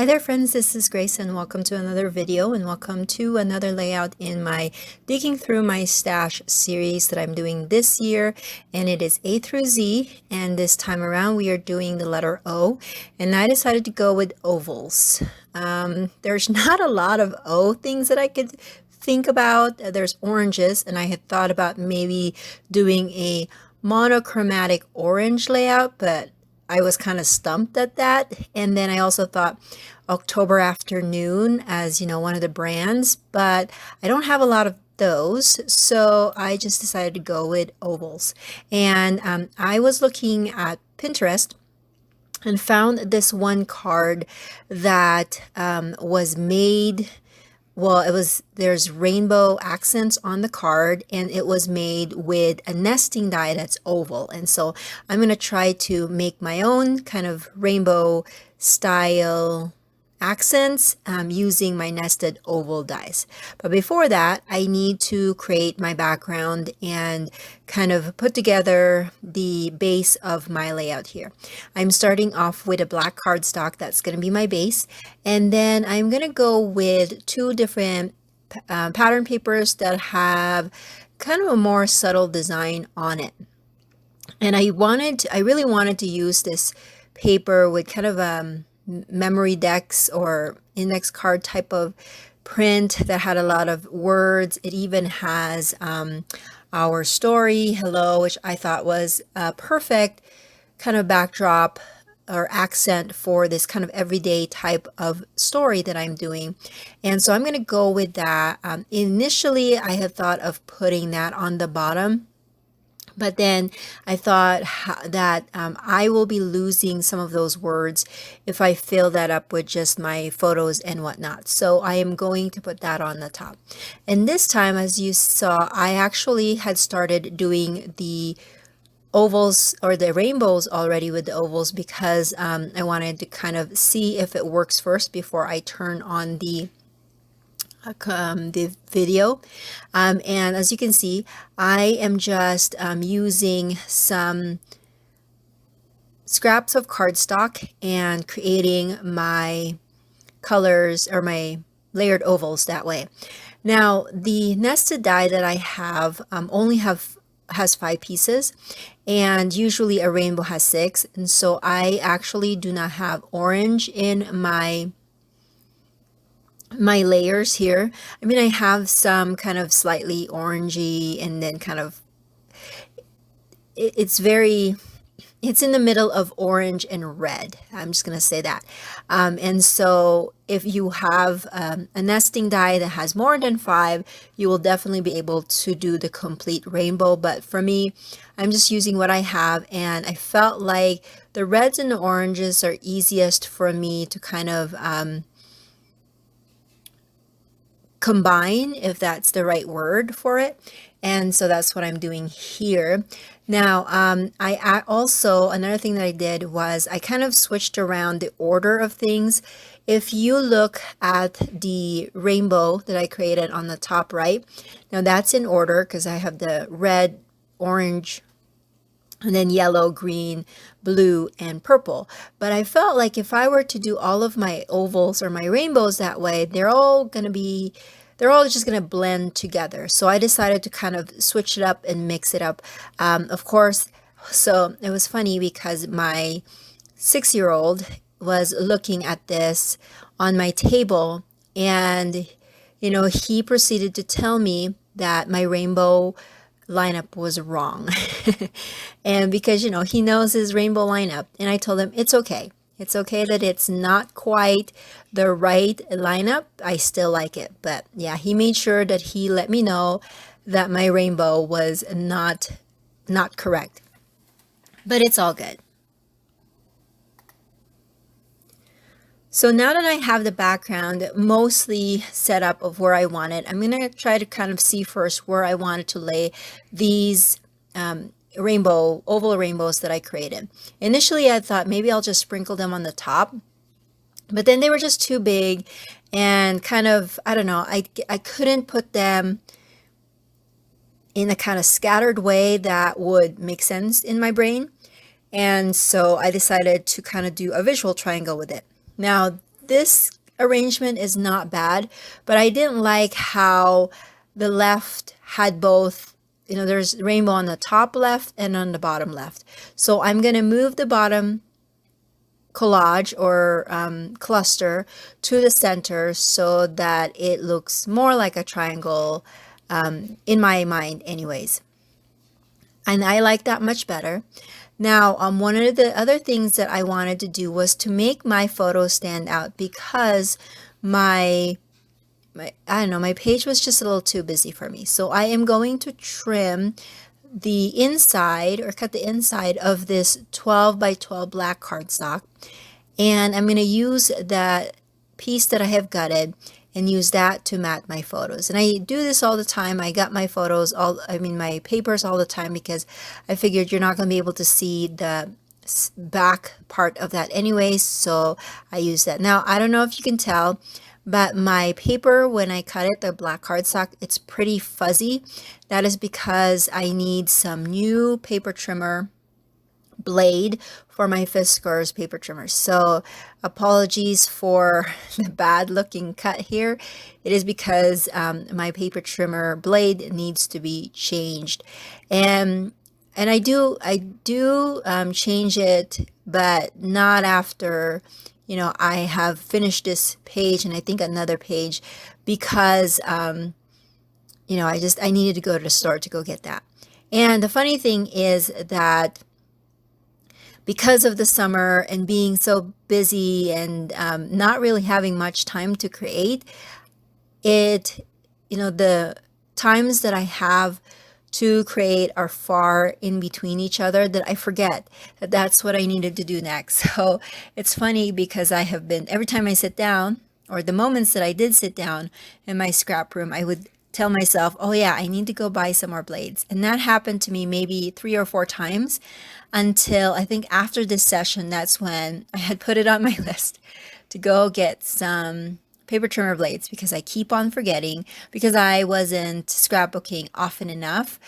Hi there friends, this is Grace and welcome to another video and welcome to another layout in my Digging Through My Stash series that I'm doing this year, and it is A through Z, and this time around we are doing the letter O, and I decided to go with ovals. There's not a lot of O things that I could think about. There's oranges, and I had thought about maybe doing a monochromatic orange layout, but I was kind of stumped at that. And then I also thought October Afternoon as, one of the brands, but I don't have a lot of those. So I just decided to go with ovals. And I was looking at Pinterest and found this one card that was made. Well, there's rainbow accents on the card, and it was made with a nesting die that's oval. And so I'm going to try to make my own kind of rainbow style accents using my nested oval dies. But before that, I need to create my background and kind of put together the base of my layout here. I'm starting off with a black cardstock. That's going to be my base. And then I'm going to go with two different pattern papers that have kind of a more subtle design on it. And I really wanted to use this paper with kind of memory decks or index card type of print that had a lot of words. It even has our story, hello, which I thought was a perfect kind of backdrop or accent for this kind of everyday type of story that I'm doing. And so I'm going to go with that. Initially, I had thought of putting that on the bottom, but then I thought that I will be losing some of those words if I fill that up with just my photos and whatnot. So I am going to put that on the top. And this time, as you saw, I actually had started doing the ovals or the rainbows already with the ovals because I wanted to kind of see if it works first before I turn on the video. And as you can see, I am just using some scraps of cardstock and creating my colors or my layered ovals that way. Now, the nested die that I have has 5 pieces, and usually a rainbow has 6, and so I actually do not have orange in my layers here. I mean, I have some kind of slightly orangey, and then kind of it's in the middle of orange and red. I'm just going to say that. And so if you have a nesting die that has more than 5, you will definitely be able to do the complete rainbow. But for me, I'm just using what I have, and I felt like the reds and the oranges are easiest for me to kind of combine, if that's the right word for it. And so that's what I'm doing here. Now, I also, another thing that I did was I kind of switched around the order of things. If you look at the rainbow that I created on the top right, now that's in order because I have the red, orange, and then yellow, green, blue, and purple. But I felt like if I were to do all of my ovals or my rainbows that way, they're all just going to blend together. So I decided to kind of switch it up and mix it up. Of course, so it was funny because my 6-year-old was looking at this on my table, and he proceeded to tell me that my rainbow lineup was wrong. And because he knows his rainbow lineup, and I told him it's okay. It's okay that it's not quite the right lineup. I still like it. But yeah, he made sure that he let me know that my rainbow was not correct. But it's all good. So now that I have the background mostly set up of where I want it, I'm going to try to kind of see first where I wanted to lay these oval rainbows that I created. Initially, I thought maybe I'll just sprinkle them on the top, but then they were just too big and kind of, I don't know, I couldn't put them in a kind of scattered way that would make sense in my brain. And so I decided to kind of do a visual triangle with it. Now, this arrangement is not bad, but I didn't like how the left had both, there's rainbow on the top left and on the bottom left. So I'm going to move the bottom collage or cluster to the center so that it looks more like a triangle, in my mind anyways. And I like that much better. Now, one of the other things that I wanted to do was to make my photo stand out because I don't know, my page was just a little too busy for me. So I am going to trim the inside or cut the inside of this 12 by 12 black cardstock. And I'm going to use that piece that I have gutted and use that to mat my photos. And I do this all the time. I gut my my papers all the time because I figured you're not going to be able to see the back part of that anyways, so I use that. Now, I don't know if you can tell, but my paper, when I cut it, the black cardstock, it's pretty fuzzy. That is because I need some new paper trimmer blade for my Fiskars paper trimmer. So apologies for the bad looking cut here. It is because my paper trimmer blade needs to be changed. And I do change it, but not after I have finished this page and I think another page, because I needed to go to the store to go get that. And the funny thing is that because of the summer and being so busy and not really having much time to create it, the times that I have to create are far in between each other that I forget that that's what I needed to do next. So it's funny because I have been, every time I sit down, or the moments that I did sit down in my scrap room, I would tell myself, oh yeah, I need to go buy some more blades. And that happened to me maybe 3 or 4 times until I think after this session, that's when I had put it on my list to go get some paper trimmer blades, because I keep on forgetting, because I wasn't scrapbooking often enough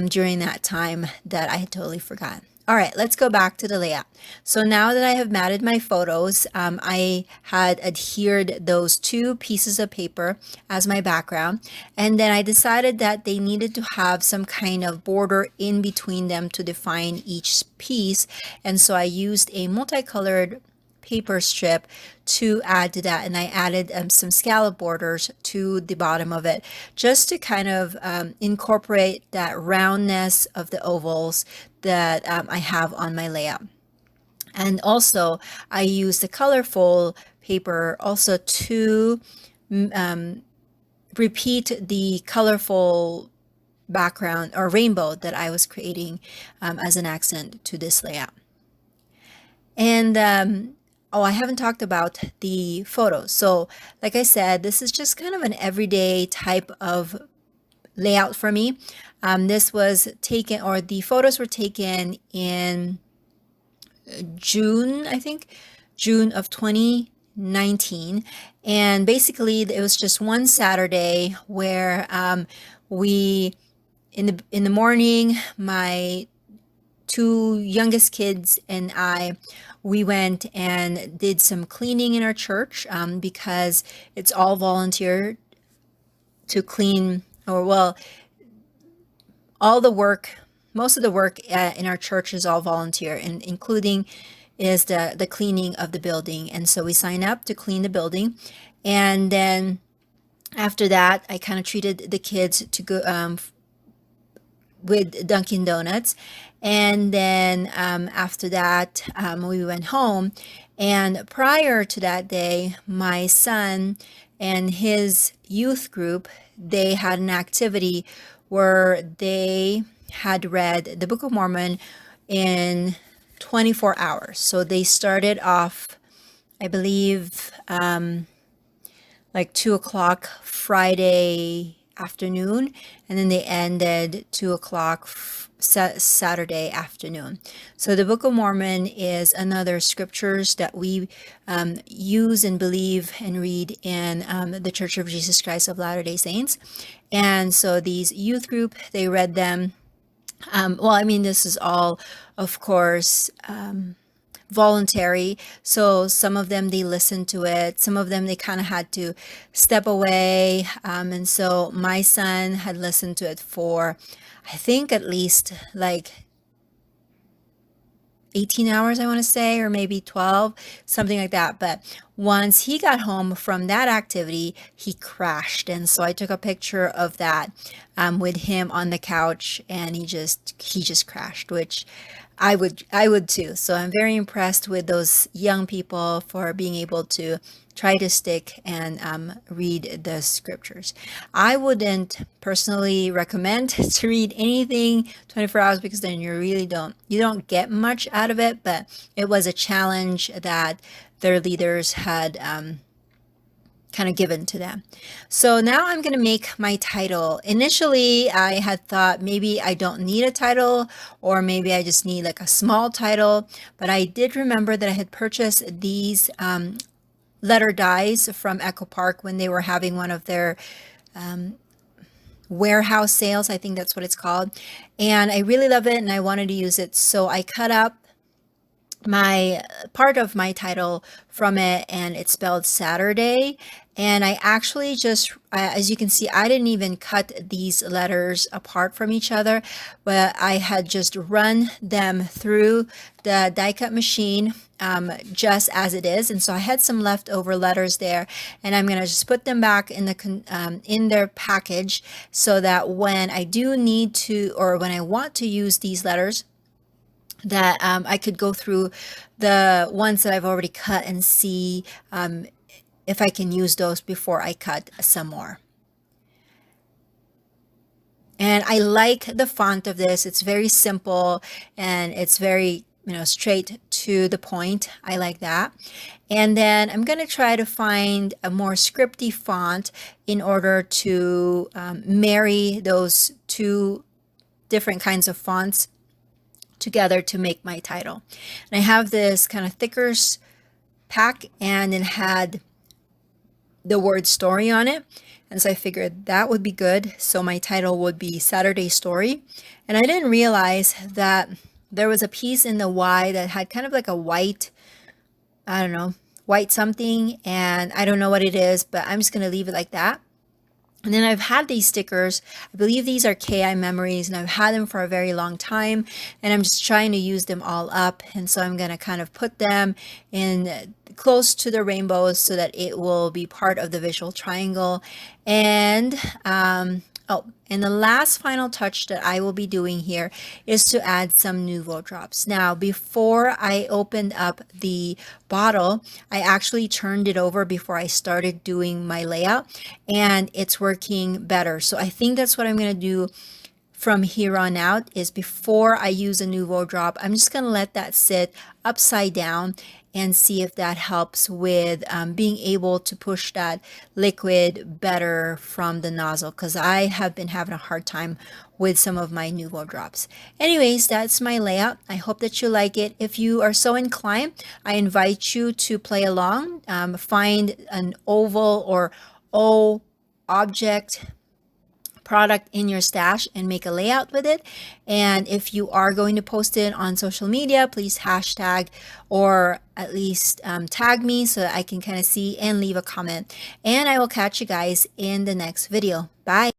during that time that I had totally forgotten. All right, let's go back to the layout. So now that I have matted my photos, I had adhered those 2 pieces of paper as my background, and then I decided that they needed to have some kind of border in between them to define each piece, and so I used a multicolored paper strip to add to that, and I added some scallop borders to the bottom of it just to kind of incorporate that roundness of the ovals that I have on my layout. And also I used the colorful paper also to repeat the colorful background or rainbow that I was creating as an accent to this layout. And oh, I haven't talked about the photos. So like I said, this is just kind of an everyday type of layout for me. This was taken, or the photos were taken in June, I think, June of 2019. And basically it was just one Saturday where we, in the morning, my 2 youngest kids and we went and did some cleaning in our church because it's all volunteer to clean, or well, all the work, most of the work in our church is all volunteer, and including is the cleaning of the building. And so we sign up to clean the building, and then after that I kind of treated the kids to go with Dunkin' Donuts. And then after that, we went home. And prior to that day, my son and his youth group, they had an activity where they had read the Book of Mormon in 24 hours. So they started off, I believe, like 2 o'clock Friday afternoon, and then they ended 2 o'clock Saturday afternoon. So the Book of Mormon is another scriptures that we use and believe and read in the Church of Jesus Christ of Latter-day Saints. And so these youth group, they read them. Well, I mean, this is all, of course, voluntary. So some of them, they listened to it. Some of them, they kind of had to step away. And so my son had listened to it for, I think, at least like 18 hours, I want to say, or maybe 12, something like that. But once he got home from that activity, he crashed. And so I took a picture of that with him on the couch, and he just crashed, which I would too. So I'm very impressed with those young people for being able to try to stick and read the scriptures. I wouldn't personally recommend to read anything 24 hours because then you don't get much out of it, but it was a challenge that their leaders had kind of given to them. So now I'm going to make my title. Initially, I had thought maybe I don't need a title, or maybe I just need like a small title, but I did remember that I had purchased these letter dies from Echo Park when they were having one of their warehouse sales. I think that's what it's called. And I really love it and I wanted to use it. So I cut up my part of my title from it, and it's spelled Saturday. And I actually just, as you can see, I didn't even cut these letters apart from each other, but I had just run them through the die cut machine just as it is. And so I had some leftover letters there, and I'm going to just put them back in in their package so that when I do need to, or when I want to use these letters, that I could go through the ones that I've already cut and see if I can use those before I cut some more. And I like the font of this. It's very simple and it's very, straight to the point. I like that. And then I'm going to try to find a more scripty font in order to marry those two different kinds of fonts together to make my title. And I have this kind of thicker pack, and it had the word story on it. And so I figured that would be good. So my title would be Saturday Story. And I didn't realize that there was a piece in the Y that had kind of like a white, I don't know, white something. And I don't know what it is, but I'm just going to leave it like that. And then I've had these stickers. I believe these are KI memories, and I've had them for a very long time, and I'm just trying to use them all up. And so I'm going to kind of put them in close to the rainbows so that it will be part of the visual triangle. And and the last final touch that I will be doing here is to add some Nouveau drops. Now, before I opened up the bottle, I actually turned it over before I started doing my layout, and it's working better. So I think that's what I'm going to do from here on out, is before I use a Nouveau drop, I'm just going to let that sit upside down and see if that helps with being able to push that liquid better from the nozzle, because I have been having a hard time with some of my Nouveau drops. Anyways, that's my layout. I hope that you like it. If you are so inclined, I invite you to play along. Find an oval or O object product in your stash and make a layout with it. And if you are going to post it on social media, please hashtag or at least tag me so that I can kind of see and leave a comment. And I will catch you guys in the next video. Bye.